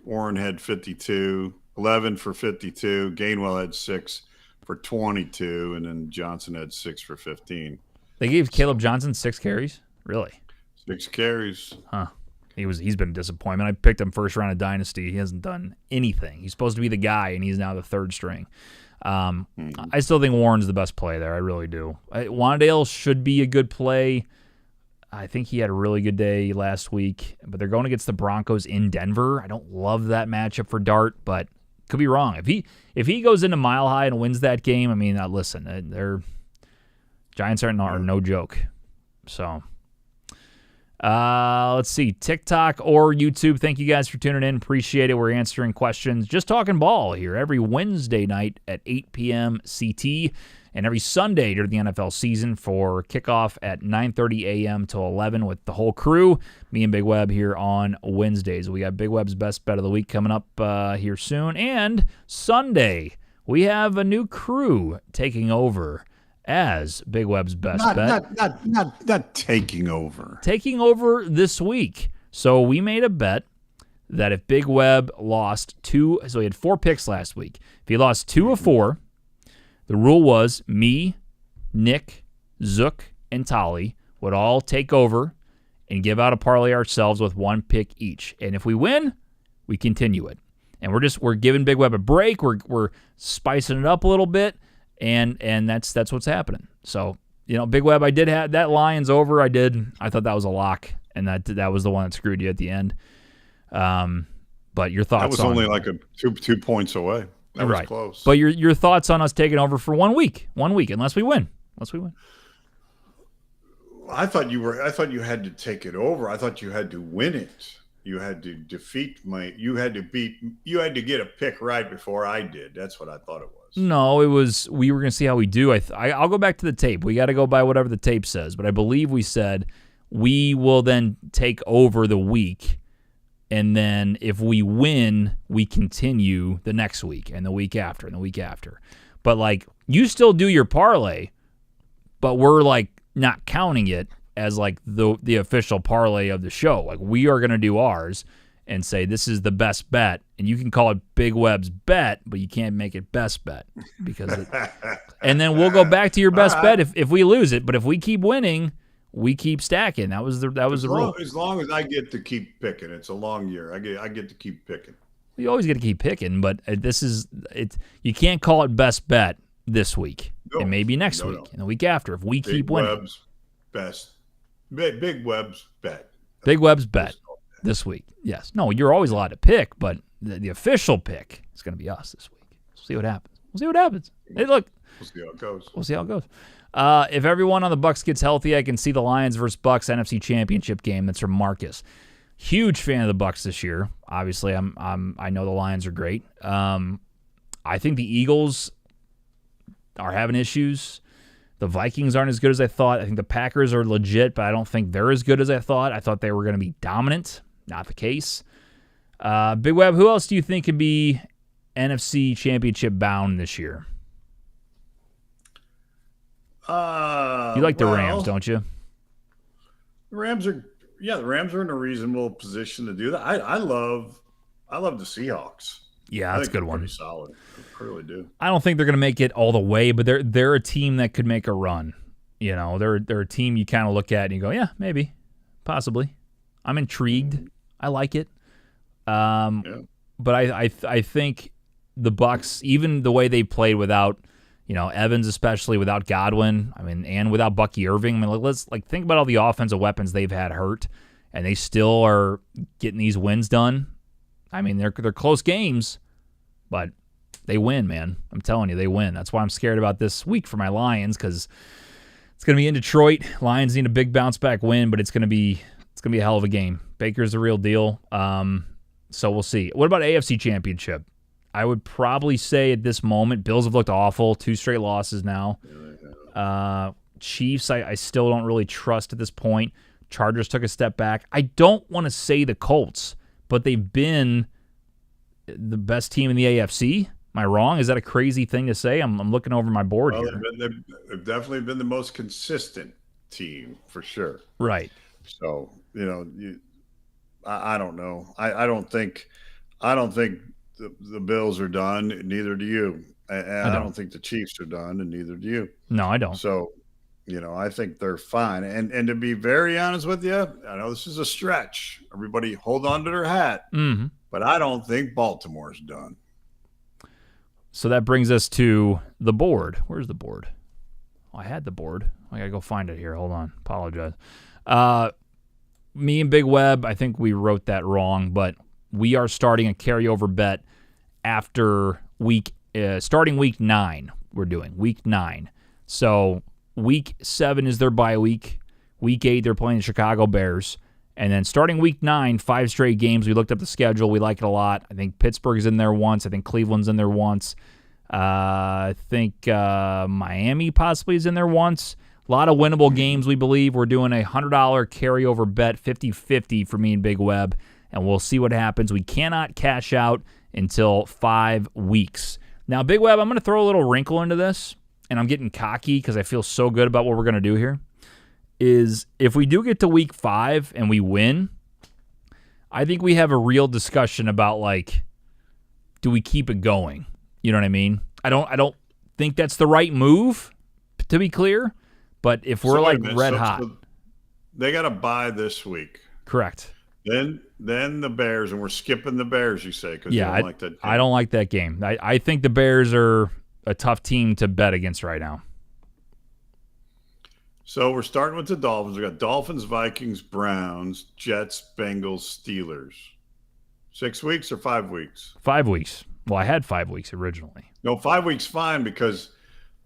Warren had 52, 11 for 52. Gainwell had 6 for 22, and then Johnson had 6 for 15. They gave Caleb Johnson 6 carries? Really? 6 carries. Huh. He's been a disappointment. I picked him first round of Dynasty. He hasn't done anything. He's supposed to be the guy, and he's now the third string. I still think Warren's the best play there. I really do. Wan'Dale should be a good play. I think he had a really good day last week, but they're going against the Broncos in Denver. I don't love that matchup for Dart, but could be wrong. If he goes into Mile High and wins that game, I mean, listen, they're Giants are no joke. So, let's see, TikTok or YouTube. Thank you guys for tuning in. Appreciate it. We're answering questions. Just talking ball here every Wednesday night at 8 p.m. CT and every Sunday during the NFL season for kickoff at 9:30 a.m. till 11 with the whole crew. Me and Big Web here on Wednesdays. We got Big Web's Best Bet of the Week coming up here soon. And Sunday, we have a new crew taking over as Big Web's Best Bet. Not taking over. Taking over this week. So we made a bet that if Big Web lost 2, so he had 4 picks last week. If he lost 2 of 4, the rule was me, Nick, Zook, and Tolly would all take over and give out a parlay ourselves with 1 pick each. And if we win, we continue it. And we're giving Big Web a break. We're spicing it up a little bit, and that's what's happening. So, Big Web, I did have that Lions over. I thought that was a lock, and that was the one that screwed you at the end. But your thoughts? That was only like a 2 points away. That was close. But your thoughts on us taking over for 1 week? 1 week, unless we win. I thought you had to take it over. I thought you had to win it. You had to you had to get a pick right before I did. That's what I thought it was. No, we were going to see how we do. I'll go back to the tape. We got to go by whatever the tape says, but I believe we said we will then take over the week, and then if we win, we continue the next week and the week after and the week after. But like, you still do your parlay, but we're like not counting it as like the official parlay of the show. Like, we are going to do ours and say this is the best bet, and you can call it Big Web's bet, but you can't make it best bet because and then we'll go back to your best bet if we lose it. But if we keep winning, we keep stacking. That was the rule. As long as I get to keep picking, it's a long year. I get to keep picking. You always get to keep picking, but you can't call it best bet this week. No, and maybe next week and the week after if we keep winning. Web's best. Big Web's bet. Big Web's bet this week. Yes. No, you're always allowed to pick, but the official pick is going to be us this week. We'll see what happens. Hey, look. We'll see how it goes. If everyone on the Bucs gets healthy, I can see the Lions versus Bucs NFC Championship game. That's from Marcus. Huge fan of the Bucs this year. Obviously, I know the Lions are great. I think the Eagles are having issues. The Vikings aren't as good as I thought. I think the Packers are legit, but I don't think they're as good as I thought. I thought they were going to be dominant. Not the case. Big Web, who else do you think could be NFC Championship bound this year? You like the Rams, don't you? The Rams are in a reasonable position to do that. I love the Seahawks. Yeah, that's a good one. Pretty solid. I really do. I don't think they're going to make it all the way, but they're a team that could make a run. They're a team you kind of look at and you go, yeah, maybe, possibly. I'm intrigued. I like it. But I think the Bucs, even the way they played without, Evans, especially without Godwin, and without Bucky Irving. Let's think about all the offensive weapons they've had hurt, and they still are getting these wins done. They're close games, but they win, man. I'm telling you, they win. That's why I'm scared about this week for my Lions, because it's going to be in Detroit. Lions need a big bounce back win, but it's going to be a hell of a game. Baker's the real deal. So we'll see. What about AFC Championship? I would probably say at this moment, Bills have looked awful. 2 straight losses now. Chiefs, I still don't really trust at this point. Chargers took a step back. I don't want to say the Colts, but they've been the best team in the AFC. Am I wrong? Is that a crazy thing to say? I'm looking over my board here. They've definitely been the most consistent team for sure. Right. So, I don't know. I don't think the Bills are done. Neither do you. I don't think the Chiefs are done, and neither do you. No, I don't. So, I think they're fine. And to be very honest with you, I know this is a stretch. Everybody hold on to their hat. Mm-hmm. But I don't think Baltimore's done. So that brings us to the board. Where's the board? Oh, I had the board. I got to go find it here. Hold on. Apologize. Me and Big Web, I think we wrote that wrong, but we are starting a carryover bet after starting week 9. We're doing week 9. So week 7 is their bye week. Week 8, they're playing the Chicago Bears. And then starting week 9, 5 straight games. We looked up the schedule. We like it a lot. I think Pittsburgh's in there once. I think Cleveland's in there once. I think Miami possibly is in there once. A lot of winnable games, we believe. We're doing a $100 carryover bet, 50-50 for me and Big Web, and we'll see what happens. We cannot cash out until 5 weeks. Now, Big Web, I'm going to throw a little wrinkle into this, and I'm getting cocky because I feel so good about what we're going to do here, is if we do get to week 5 and we win, I think we have a real discussion about, do we keep it going? You know what I mean? I don't think that's the right move, to be clear. But if we're red hot, they got to buy this week. Correct. Then Then the Bears, and we're skipping the Bears, you say, because you don't like that game. I don't like that game. I think the Bears are a tough team to bet against right now. So we're starting with the Dolphins. We got Dolphins, Vikings, Browns, Jets, Bengals, Steelers. 6 weeks or 5 weeks? 5 weeks. Well, I had 5 weeks originally. No, 5 weeks fine because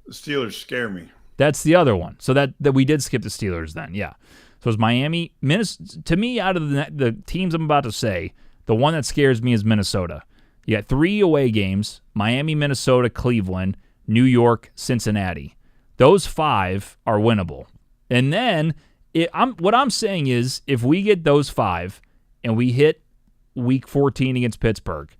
the Steelers scare me. That's the other one. So that we did skip the Steelers then, yeah. So it's Miami, Minnesota. To me, out of the teams I'm about to say, the one that scares me is Minnesota. You got 3 away games: Miami, Minnesota, Cleveland, New York, Cincinnati. Those 5 are winnable. And then what I'm saying is, if we get those 5 and we hit Week 14 against Pittsburgh,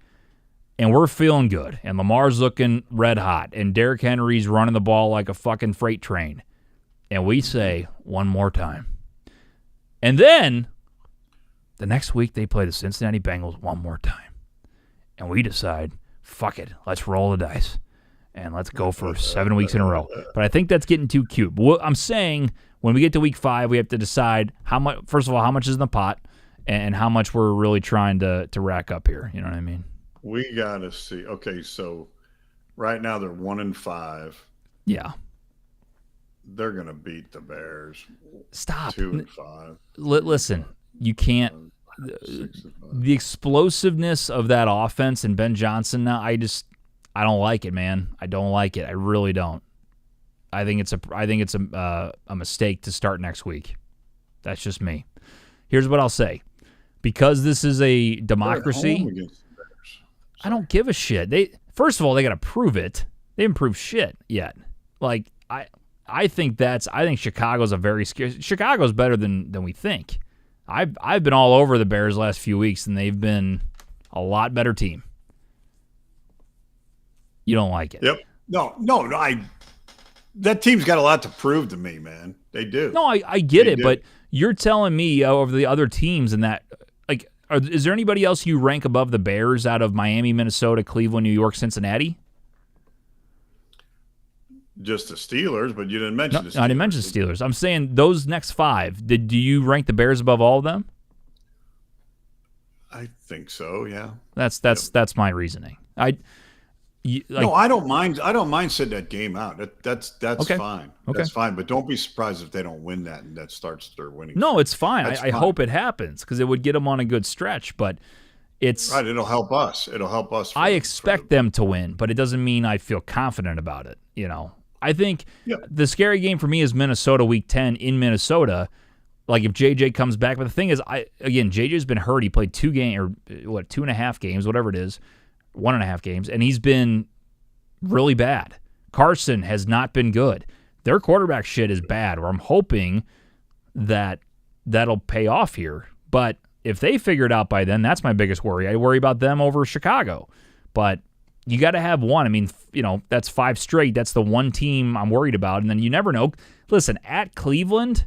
and we're feeling good, and Lamar's looking red hot, and Derrick Henry's running the ball like a fucking freight train, and we say one more time. And then the next week they play the Cincinnati Bengals one more time. And we decide, fuck it, let's roll the dice. And let's go for 7 weeks in a row. But I think that's getting too cute. But I'm saying when we get to week 5, we have to decide how much. First of all, how much is in the pot, and how much we're really trying to rack up here. You know what I mean? We gotta see. Okay, so right now they're 1-5. Yeah. They're gonna beat the Bears. Stop. 2-5. Listen, you can't. The explosiveness of that offense and Ben Johnson now, I don't like it, man. I don't like it. I really don't. I think it's a mistake to start next week. That's just me. Here's what I'll say. Because this is a democracy, I don't give a shit. First of all, they got to prove it. They haven't proved shit yet. Like I think Chicago's a very scary. Chicago's better than we think. I've been all over the Bears the last few weeks, and they've been a lot better team. You don't like it? Yep. No. That team's got a lot to prove to me, man. They do. No, I get it, but you're telling me over the other teams and that, like, is there anybody else you rank above the Bears out of Miami, Minnesota, Cleveland, New York, Cincinnati? Just the Steelers, but you didn't mention the Steelers. I didn't mention the Steelers. I'm saying those next 5. Do you rank the Bears above all of them? I think so. Yeah. That's my reasoning. No, I don't mind. I don't mind sitting that game out. That's okay. fine. Okay. That's fine. But don't be surprised if they don't win that and that starts their winning. No, it's fine. I hope it happens because it would get them on a good stretch. But it's right. It'll help us. I expect them to win, but it doesn't mean I feel confident about it. You know, I think the scary game for me is Minnesota Week 10 in Minnesota. Like if JJ comes back, but the thing is, JJ's been hurt. He played 2 games or 2.5 games, whatever it is. 1.5 games, and he's been really bad. Carson has not been good. Their quarterback shit is bad, where I'm hoping that that'll pay off here. But if they figure it out by then, that's my biggest worry. I worry about them over Chicago. But you got to have one. I mean, that's 5 straight. That's the one team I'm worried about. And then you never know. Listen, at Cleveland,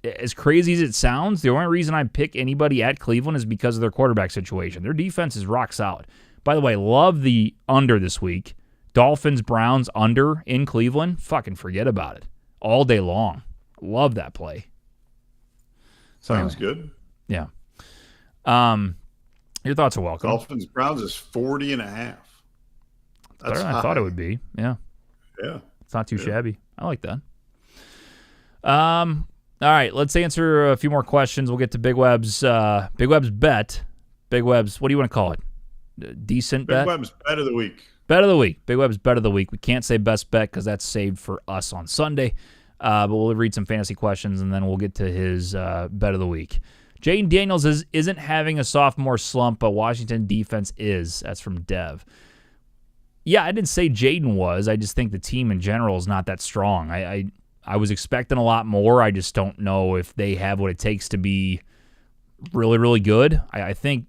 as crazy as it sounds, the only reason I pick anybody at Cleveland is because of their quarterback situation. Their defense is rock solid. By the way, love the under this week. Dolphins, Browns, under in Cleveland. Fucking forget about it. All day long. Love that play. Sounds good. Yeah. Your thoughts are welcome. Dolphins, Browns is 40.5. That's I thought it would be. Yeah. Yeah. It's not too shabby. I like that. All right, let's answer a few more questions. We'll get to Big Web's bet. Big Web's, what do you want to call it? Decent bet? Big Web's bet of the week. Bet of the week. Big Web's bet of the week. We can't say best bet because that's saved for us on Sunday. But we'll read some fantasy questions, and then we'll get to his bet of the week. Jaden Daniels isn't having a sophomore slump, but Washington defense is. That's from Dev. Yeah, I didn't say Jaden was. I just think the team in general is not that strong. I was expecting a lot more. I just don't know if they have what it takes to be really, really good. I think,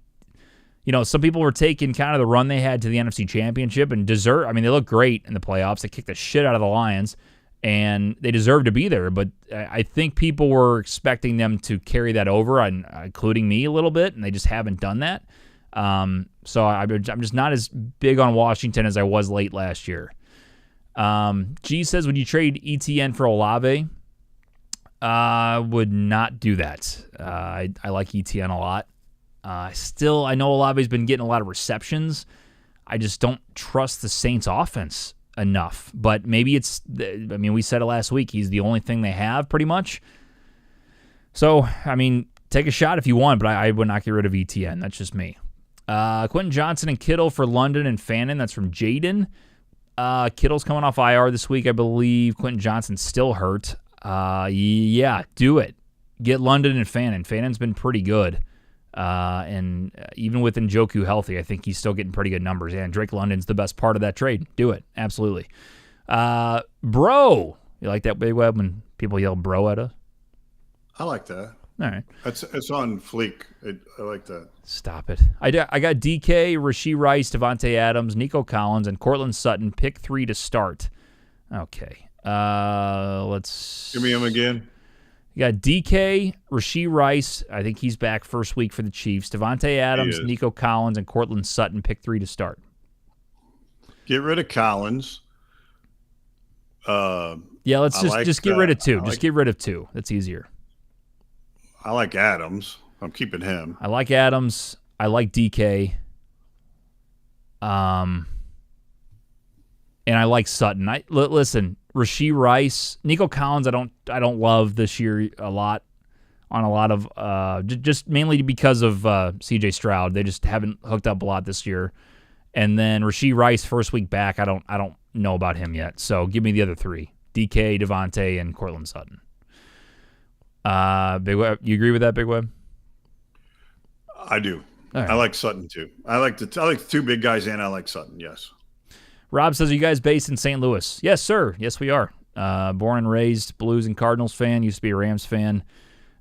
some people were taking kind of the run they had to the NFC Championship and deserve. I mean, they look great in the playoffs. They kicked the shit out of the Lions, and they deserve to be there. But I think people were expecting them to carry that over, including me a little bit, and they just haven't done that. So I'm just not as big on Washington as I was late last year. G says, would you trade ETN for Olave? Would not do that. I like ETN a lot. I know Olave's been getting a lot of receptions. I just don't trust the Saints offense enough. But maybe we said it last week. He's the only thing they have pretty much. So, take a shot if you want, but I would not get rid of ETN. That's just me. Quentin Johnson and Kittle for London and Fannin. That's from Jaden. Kittle's coming off IR this week, I believe. Quentin Johnson's still hurt. Yeah, do it. Get London and Fannin. Fannon's been pretty good. And even with Njoku healthy, I think he's still getting pretty good numbers. And Drake London's the best part of that trade. Do it. Absolutely. Bro. You like that, Big Web, when people yell bro at us? I like that. All right. It's on fleek. I like that. Stop it. I got DK, Rashee Rice, Devontae Adams, Nico Collins, and Cortland Sutton. Pick 3 to start. Okay. Let's... Give me him again. You got DK, Rashee Rice. I think he's back first week for the Chiefs. Devontae Adams, Nico Collins, and Cortland Sutton. Pick 3 to start. Get rid of Collins. Yeah, let's just get rid of 2. Just get rid of 2. That's easier. I like Adams. I'm keeping him. I like Adams. I like DK. And I like Sutton. Listen, Rashee Rice, Nico Collins. I don't love this year a lot. On a lot of just mainly because of C.J. Stroud. They just haven't hooked up a lot this year. And then Rashee Rice first week back. I don't know about him yet. So give me the other 3: DK, Devontae, and Cortland Sutton. Big Web, you agree with that, Big Web? I do. Right. I like Sutton too. I like the 2 big guys, and I like Sutton. Yes. Rob says, "Are you guys based in St. Louis?" Yes, sir. Yes, we are. Born and raised Blues and Cardinals fan. Used to be a Rams fan.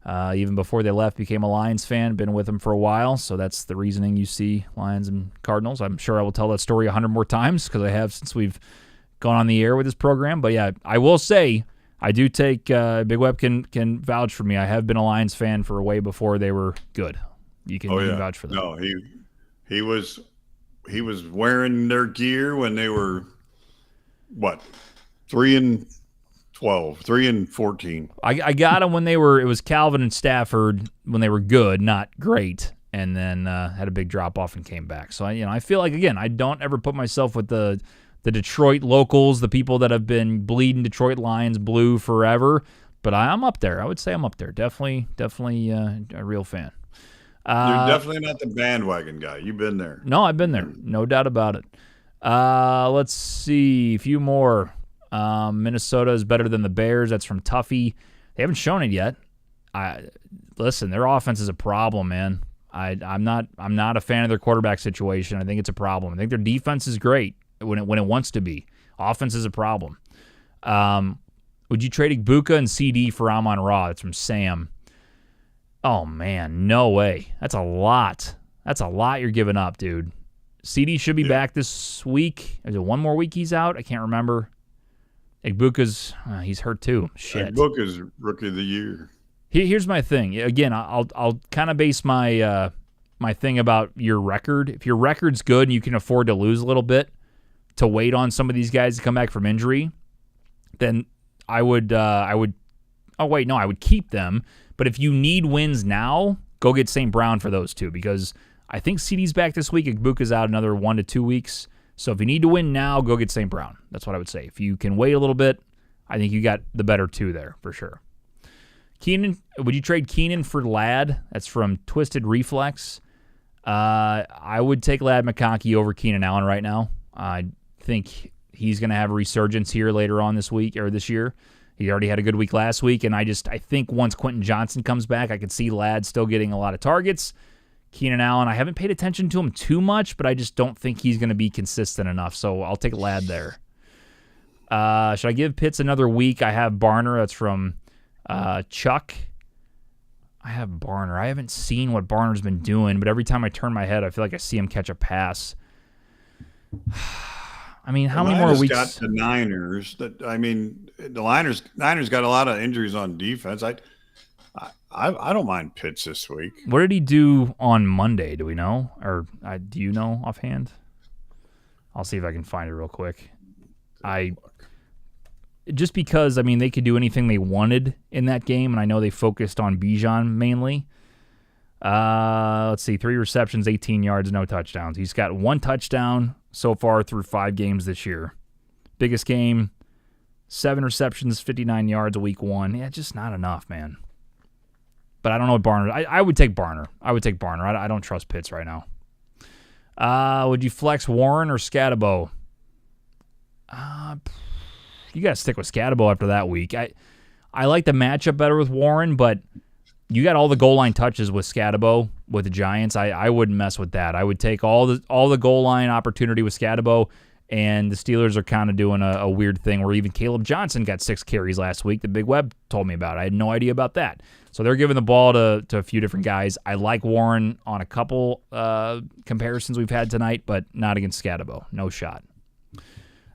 Even before they left, became a Lions fan. Been with them for a while, so that's the reasoning you see Lions and Cardinals. I'm sure I will tell that story 100 more times because I have since we've gone on the air with this program. But yeah, I will say I do take Big Web can vouch for me. I have been a Lions fan for way before they were good. You can vouch for that. No, he was wearing their gear when they were 3-12, 3-14. I got them when it was Calvin and Stafford when they were good, not great, and then had a big drop off and came back. So I feel like, again, I don't ever put myself with the Detroit locals, the people that have been bleeding Detroit Lions blue forever, but I'm up there. I would say I'm up there. Definitely a real fan. You're definitely not the bandwagon guy. You've been there. No, I've been there. No doubt about it. Let's see. A few more. Minnesota is better than the Bears. That's from Tuffy. They haven't shown it yet. Listen, their offense is a problem, man. I'm not a fan of their quarterback situation. I think it's a problem. I think their defense is great when it wants to be. Offense is a problem. Would you trade Ibuka and CD for Amon-Ra? That's from Sam. Oh, man, no way. That's a lot. That's a lot you're giving up, dude. CD should be back this week. Is it one more week he's out? I can't remember. Igbuka's he's hurt too. Shit. Igbuka's rookie of the year. Here's my thing. Again, I'll kind of base my my thing about your record. If your record's good and you can afford to lose a little bit to wait on some of these guys to come back from injury, then I would keep them. But if you need wins now, go get St. Brown for those 2 because I think CD's back this week. Igbuka's out another 1 to 2 weeks. So if you need to win now, go get St. Brown. That's what I would say. If you can wait a little bit, I think you got the better 2 there for sure. Keenan, would you trade Keenan for Ladd? That's from Twisted Reflex. I would take Ladd McConkey over Keenan Allen right now. I think he's going to have a resurgence here later on this week or this year. He already had a good week last week, and I think once Quentin Johnson comes back, I could see Ladd still getting a lot of targets. Keenan Allen, I haven't paid attention to him too much, but I just don't think he's going to be consistent enough, so I'll take Ladd there. Should I give Pitts another week? I have Barner. That's from Chuck. I have Barner. I haven't seen what Barner's been doing, but every time I turn my head, I feel like I see him catch a pass. I mean, how many more weeks? Got the Niners. The Niners got a lot of injuries on defense. I don't mind Pitts this week. What did he do on Monday? Do we know? Or do you know offhand? I'll see if I can find it real quick. Just because, they could do anything they wanted in that game, and I know they focused on Bijan mainly. Let's see, 3 receptions, 18 yards, no touchdowns. He's got 1 touchdown so far through 5 games this year. Biggest game, 7 receptions, 59 yards week 1. Yeah, just not enough, man. But I don't know what Barner. I would take Barner. I don't trust Pitts right now. Would you flex Warren or Scatabo? You got to stick with Scatabo after that week. I like the matchup better with Warren, but you got all the goal line touches with Scatabo with the Giants. I wouldn't mess with that. I would take all the goal line opportunity with Scatabo, and the Steelers are kind of doing a weird thing where even Caleb Johnson got 6 carries last week. The Big Web told me about it. I had no idea about that. So they're giving the ball to a few different guys. I like Warren on a couple comparisons we've had tonight, but not against Scatabo. No shot.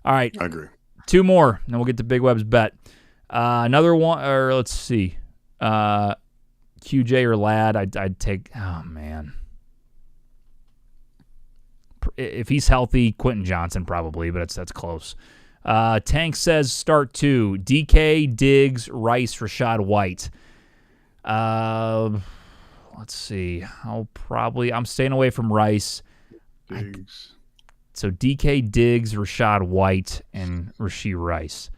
All right. I agree. 2 more, and then we'll get to Big Web's bet. Another one, or let's see. QJ or Ladd, I'd take. Oh, man. If he's healthy, Quentin Johnson probably, but that's close. Tank says start 2. DK, Diggs, Rice, Rashad White. Let's see. I'm staying away from Rice. Diggs. So DK, Diggs, Rashad White, and Rashee Rice.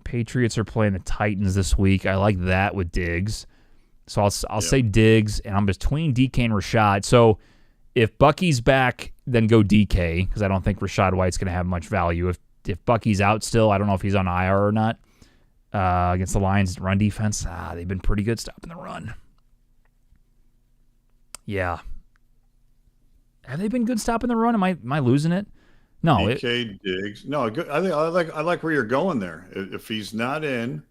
Patriots are playing the Titans this week. I like that with Diggs. So I'll say Diggs, and I'm between DK and Rashad. So if Bucky's back, then go DK, because I don't think Rashad White's going to have much value. If Bucky's out still, I don't know if he's on IR or not. Against the Lions' run defense, they've been pretty good stopping the run. Yeah. Have they been good stopping the run? Am I losing it? No. DK Diggs. No, good. I like where you're going there. If he's not in,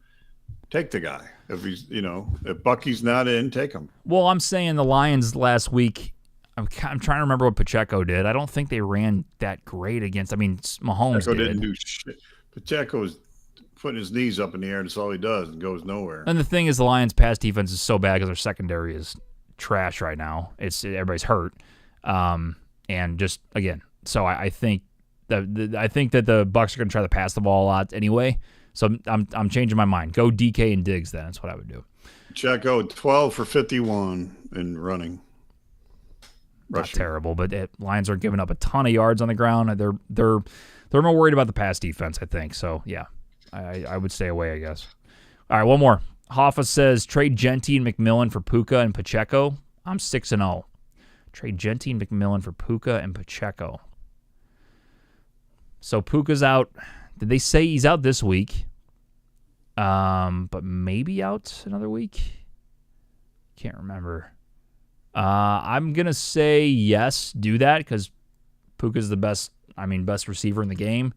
take the guy. If if Bucky's not in, take him. Well, I'm saying the Lions last week. I'm trying to remember what Pacheco did. I don't think they ran that great against. I mean, Mahomes Pacheco didn't do shit. Pacheco was putting his knees up in the air, and that's all he does, and goes nowhere. And the thing is, the Lions' pass defense is so bad because their secondary is trash right now. Everybody's hurt, and just again. So I think that the Bucs are going to try to pass the ball a lot anyway. So I'm changing my mind. Go DK and Diggs. Then that's what I would do. Pacheco 12 for 51 in running. Not terrible, but Lions are giving up a ton of yards on the ground. They're more worried about the pass defense, I think. So yeah, I would stay away, I guess. All right, one more. Hoffa says trade Genty and McMillan for Puka and Pacheco. I'm 6-0. Trade Genty and McMillan for Puka and Pacheco. So Puka's out. Did they say he's out this week? But maybe out another week. Can't remember. I'm going to say yes, do that, because Puka's the best receiver in the game.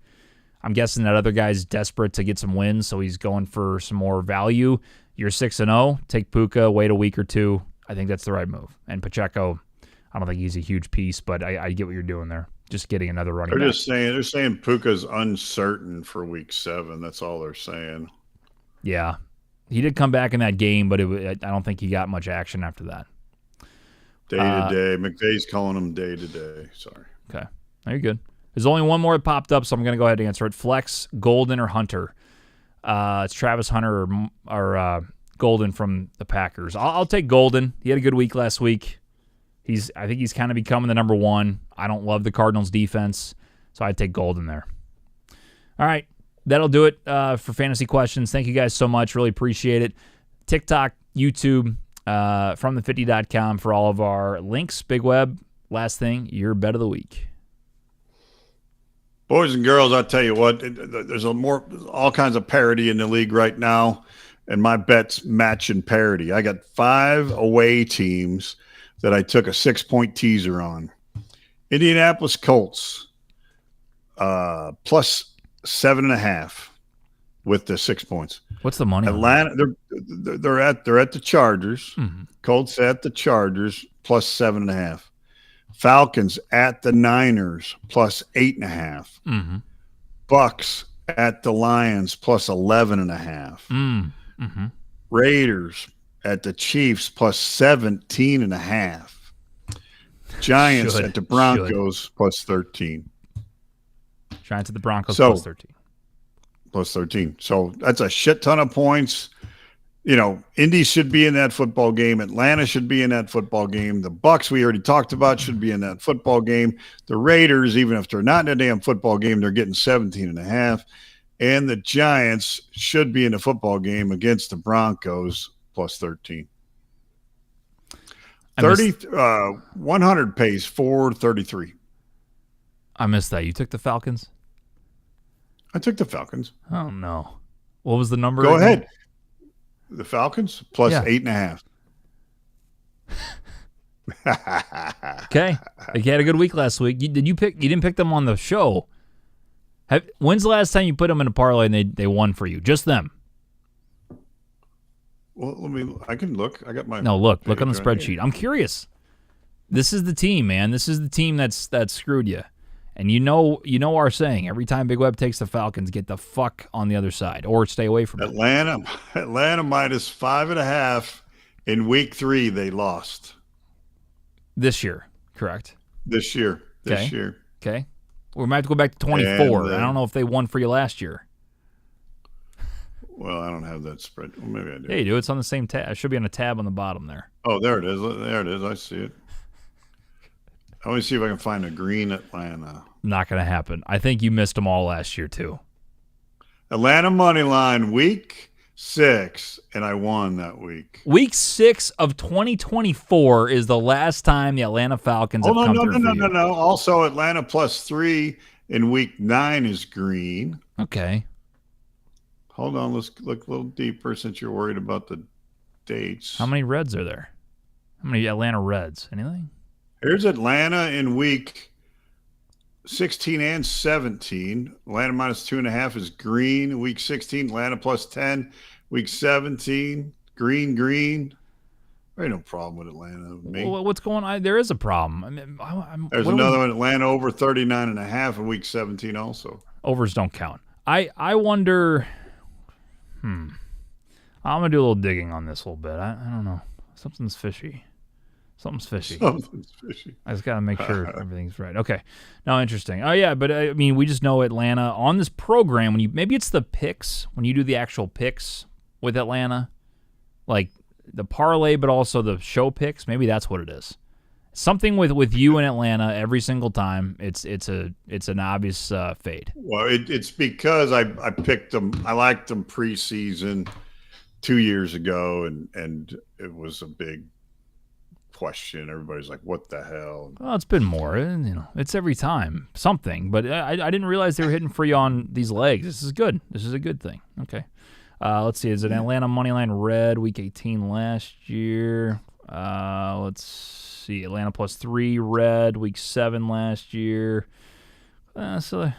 I'm guessing that other guy's desperate to get some wins, so he's going for some more value. You're 6-0. Take Puka, wait a week or two. I think that's the right move. And Pacheco, I don't think he's a huge piece, but I get what you're doing there. Just getting another running back. They're saying Puka's uncertain for week 7. That's all they're saying. Yeah. He did come back in that game, but I don't think he got much action after that. Day to day. McVay's calling him day to day. Sorry. Okay. You're good. There's only one more that popped up, so I'm going to go ahead and answer it. Flex, Golden, or Hunter? It's Travis Hunter or Golden from the Packers. I'll take Golden. He had a good week last week. I think he's kind of becoming the number 1. I don't love the Cardinals' defense, so I'd take Golden there. All right. That'll do it for fantasy questions. Thank you guys so much. Really appreciate it. TikTok, YouTube, fromthefifty.com for all of our links. Big Web, last thing, your bet of the week. Boys and girls, I'll tell you what, there's all kinds of parity in the league right now, and my bets match in parity. I got 5 away teams that I took a 6-point teaser on. Indianapolis Colts, plus 7.5 with the 6 points. What's the money? Atlanta, they're at the Chargers. Mm-hmm. Colts at the Chargers plus 7.5. Falcons at the Niners plus 8.5. Mm-hmm. Bucks at the Lions plus 11.5. Mm-hmm. Raiders at the Chiefs plus 17.5. Giants at the Broncos plus 13. Giants at the Broncos plus 13. Plus 13. So that's a shit ton of points. Indy should be in that football game. Atlanta should be in that football game. The Bucks, we already talked about, should be in that football game. The Raiders, even if they're not in a damn football game, they're getting 17.5. And the Giants should be in a football game against the Broncos plus 13. 100 pays 433. I missed that. You took the Falcons? I took the Falcons. Oh, no. What was the number? Go ahead. The Falcons plus 8.5. Okay. You had a good week last week. You didn't pick them on the show. When's the last time you put them in a parlay and they won for you? Just them. Well, I can look. I got my. No, look on the spreadsheet. Here. I'm curious. This is the team, man. This is the team that's screwed you. And you know our saying. Every time Big Web takes the Falcons, get the fuck on the other side or stay away from Atlanta. Atlanta minus 5.5 in week 3. They lost this year. Correct. This year. Okay. We might have to go back to 24. I don't know if they won for you last year. Well, I don't have that spread. Well, maybe I do. Yeah, you do. It's on the same tab. It should be on a tab on the bottom there. Oh, there it is. There it is. I see it. Let me see if I can find a green Atlanta. Not going to happen. I think you missed them all last year, too. Atlanta money line, week 6, and I won that week. Week 6 of 2024 is the last time the Atlanta Falcons have come through for you. No. Also, Atlanta plus 3 in week 9 is green. Okay. Hold on. Let's look a little deeper since you're worried about the dates. How many Reds are there? How many Atlanta Reds? Anything? Here's Atlanta in week 16 and 17. Atlanta minus 2.5 is green. Week 16, Atlanta plus 10. Week 17, green. There ain't no problem with Atlanta. Well, what's going on? There is a problem. There's another one, Atlanta over 39.5 in week 17 also. Overs don't count. I wonder. I'm going to do a little digging on this a little bit. I don't know. Something's fishy. I just got to make sure everything's right. Okay. No, interesting. Oh, yeah, but I mean, we just know Atlanta on this program. Maybe it's the picks, when you do the actual picks with Atlanta, like the parlay, but also the show picks. Maybe that's what it is. Something with you in Atlanta every single time. It's an obvious fade. Well, it's because I picked them. I liked them preseason 2 years ago, and it was a big question. Everybody's like, what the hell? Well, it's been more. It's every time something, but I didn't realize they were hitting for you on these legs. This is good. This is a good thing. Okay. Let's see. Is it Atlanta moneyline red week 18 last year? Let's see. Atlanta plus 3 red week 7 last year. So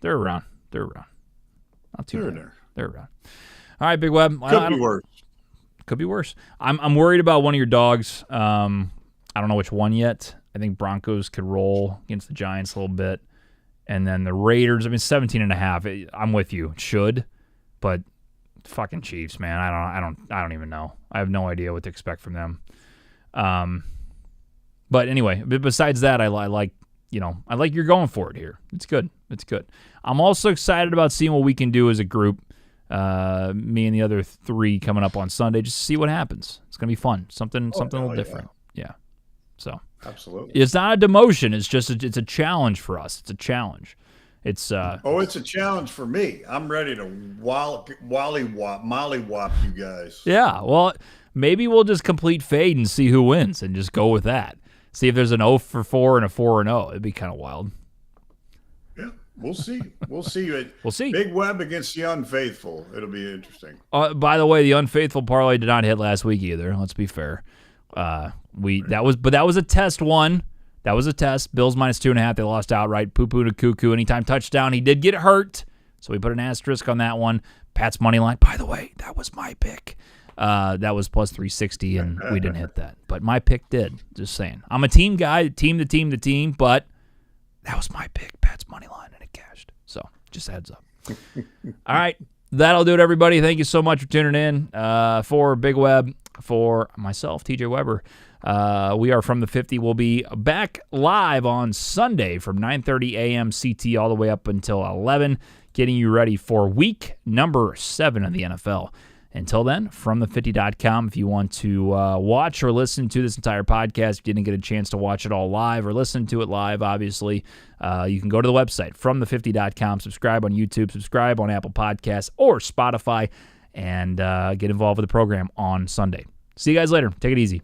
they're around. Not too bad. They're around. All right, Big Web. Could be worse. I'm worried about one of your dogs. I don't know which one yet. I think Broncos could roll against the Giants a little bit. And then the Raiders, 17.5. I'm with you. It should. But fucking Chiefs, man. I don't even know. I have no idea what to expect from them. But anyway, besides that, I like you're going for it here. It's good. I'm also excited about seeing what we can do as a group. Me and the other 3 coming up on Sunday, just to see what happens. It's gonna be fun. Something a little different. Yeah. So absolutely, it's not a demotion. It's just it's a challenge for us. It's a challenge. It's it's a challenge for me. I'm ready to mollywop you guys. Yeah. Well, maybe we'll just complete fade and see who wins, and just go with that. See if there's an 0 for 4 and a 4 and 0. It'd be kind of wild. We'll see. We'll see. We'll see. Big Web against the Unfaithful. It'll be interesting. By the way, the Unfaithful parlay did not hit last week either. Let's be fair. That was a test one. That was a test. Bills minus 2.5. They lost outright. Poo-poo to cuckoo. Anytime touchdown. He did get hurt, so we put an asterisk on that one. Pat's money line. By the way, that was my pick. That was plus 360, and we didn't hit that. But my pick did. Just saying. I'm a team guy. Team, but that was my pick. Pat's money line. Cashed. So just a heads up. All right. That'll do it, everybody. Thank you so much for tuning in. For Big Web, for myself, TJ Weber, we are from the 50. We'll be back live on Sunday from 9:30 a.m. CT all the way up until 11, getting you ready for week number 7 of the NFL. Until then, from the50.com, if you want to watch or listen to this entire podcast, if you didn't get a chance to watch it all live or listen to it live, obviously, you can go to the website, from the50.com, subscribe on YouTube, subscribe on Apple Podcasts or Spotify, and get involved with the program on Sunday. See you guys later. Take it easy.